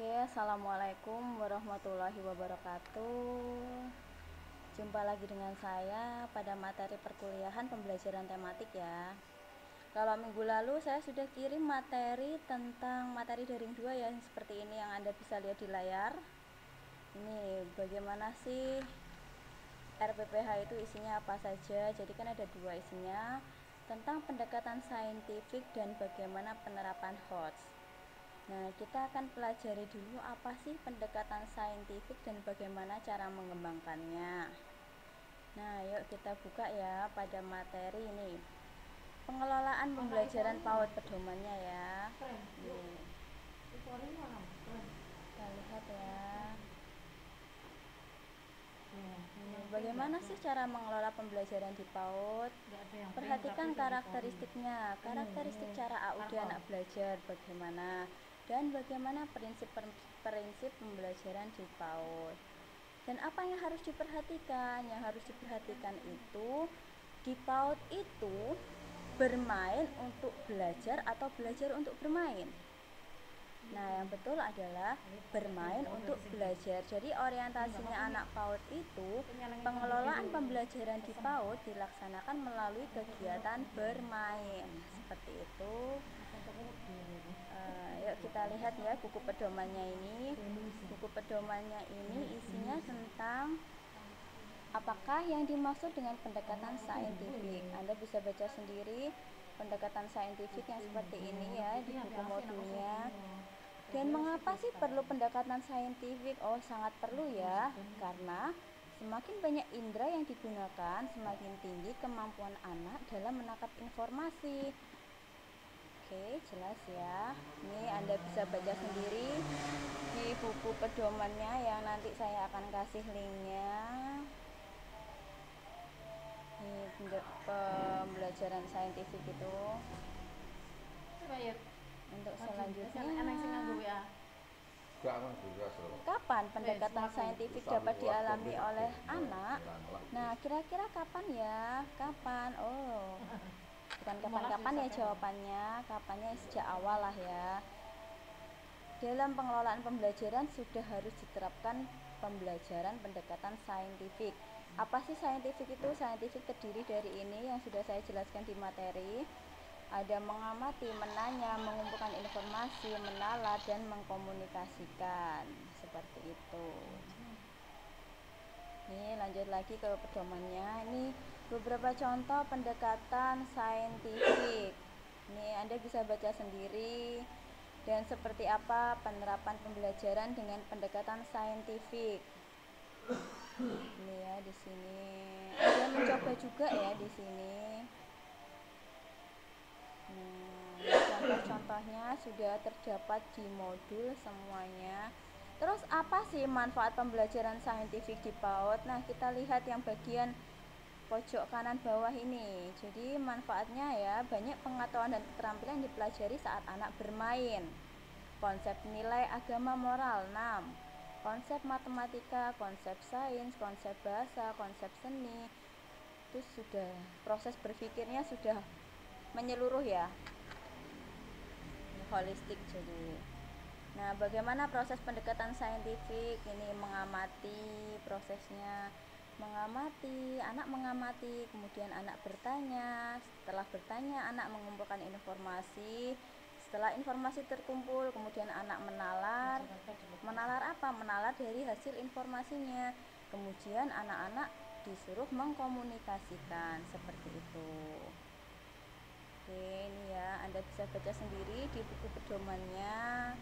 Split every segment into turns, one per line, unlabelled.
Oke, assalamualaikum warahmatullahi wabarakatuh. Jumpa lagi dengan saya pada materi perkuliahan pembelajaran tematik ya. Kalau minggu lalu saya sudah kirim materi tentang materi daring 2 ya, seperti ini yang Anda bisa lihat di layar. Ini bagaimana sih RPPH itu isinya apa saja. Jadi kan ada dua isinya, tentang pendekatan saintifik dan bagaimana penerapan HOTS. Nah, kita akan pelajari dulu apa sih pendekatan saintifik dan bagaimana cara mengembangkannya. Nah, yuk kita buka ya pada materi ini. Pengelolaan pembelajaran PAUD pedomannya ya. Kita lihat ya. Bagaimana sih cara mengelola pembelajaran di PAUD? Perhatikan karakteristiknya, karakteristik cara AUD anak belajar bagaimana, dan bagaimana prinsip pembelajaran di PAUD. Dan apa yang harus diperhatikan? Yang harus diperhatikan itu di PAUD itu bermain untuk belajar atau belajar untuk bermain. Nah, yang betul adalah bermain untuk belajar. Jadi orientasinya anak PAUD itu pengelolaan pembelajaran di PAUD dilaksanakan melalui kegiatan bermain. Seperti itu. Yuk kita lihat ya buku pedomannya ini. Buku pedomannya ini isinya tentang apakah yang dimaksud dengan pendekatan saintifik. Anda bisa baca sendiri pendekatan saintifik yang seperti ini ya di buku modulnya. Dan mengapa sih perlu pendekatan saintifik? Oh, sangat perlu ya, karena semakin banyak indera yang digunakan, semakin tinggi kemampuan anak dalam menangkap informasi. Oke, jelas ya. Ini Anda bisa baca sendiri di buku pedomannya yang nanti saya akan kasih linknya. Ini pembelajaran saintifik itu. Untuk selanjutnya, kapan pendekatan saintifik dapat dialami oleh anak? Nah, kira-kira kapan ya? Kapan? Oh, bukan kapan-kapan ya jawabannya, kapannya sejak awal lah ya. Dalam pengelolaan pembelajaran sudah harus diterapkan pembelajaran pendekatan saintifik. Apa sih saintifik itu? Saintifik terdiri dari ini yang sudah saya jelaskan di materi. Ada mengamati, menanya, mengumpulkan informasi, menalar, dan mengkomunikasikan. Seperti itu. Ini lanjut lagi ke pedomannya. Ini beberapa contoh pendekatan saintifik. Ini Anda bisa baca sendiri. Dan seperti apa penerapan pembelajaran dengan pendekatan saintifik. Ini ya di sini. Anda mencoba juga ya di sini. Contoh-contohnya sudah terdapat di modul semuanya. Terus apa sih manfaat pembelajaran saintifik di PAUD? Nah, kita lihat yang bagian pojok kanan bawah ini. Jadi manfaatnya ya banyak pengetahuan dan keterampilan yang dipelajari saat anak bermain. Konsep nilai agama moral 6. Konsep matematika, konsep sains, konsep bahasa, konsep seni. Itu sudah proses berpikirnya sudah menyeluruh ya. Holistik jadi. Nah, bagaimana proses pendekatan saintifik? Ini mengamati prosesnya, anak mengamati, kemudian anak bertanya, setelah bertanya anak mengumpulkan informasi, setelah informasi terkumpul kemudian anak menalar. Menalar apa? Menalar dari hasil informasinya. Kemudian anak-anak disuruh mengkomunikasikan, seperti itu. Oke, ini ya Anda bisa baca sendiri di buku pedomannya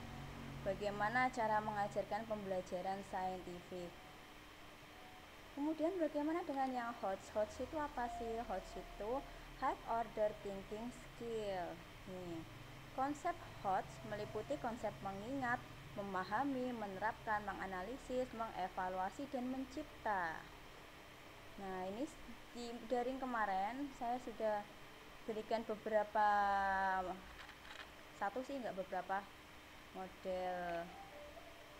bagaimana cara mengajarkan pembelajaran saintifik. Kemudian bagaimana dengan yang HOTS? HOTS itu apa sih? HOTS itu High Order Thinking Skill. Nih, konsep HOTS meliputi konsep mengingat, memahami, menerapkan, menganalisis, mengevaluasi, dan mencipta. Nah, ini di daring kemarin saya sudah berikan beberapa, satu sih enggak beberapa model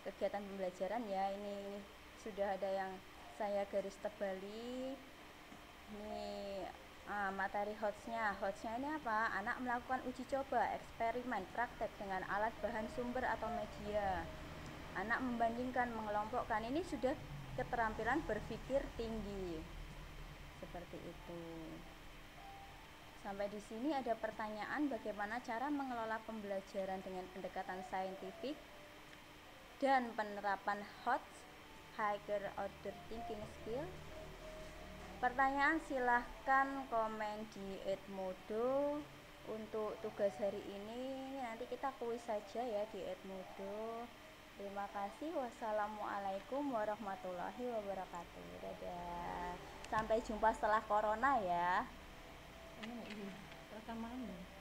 kegiatan pembelajaran ya. Ini sudah ada yang saya garis tebali. Ini materi HOTS-nya ini apa? Anak melakukan uji coba, eksperimen, praktek dengan alat bahan sumber atau media. Anak membandingkan, mengelompokkan, ini sudah keterampilan berpikir tinggi. Seperti itu. Sampai di sini ada pertanyaan bagaimana cara mengelola pembelajaran dengan pendekatan saintifik dan penerapan HOT, Higher Order Thinking Skill. Pertanyaan silahkan komen di Edmodo. Untuk tugas hari ini nanti kita kuis saja ya di Edmodo. Terima kasih. Wassalamualaikum warahmatullahi wabarakatuh. Dadah. Sampai jumpa setelah corona ya.
Rekaman.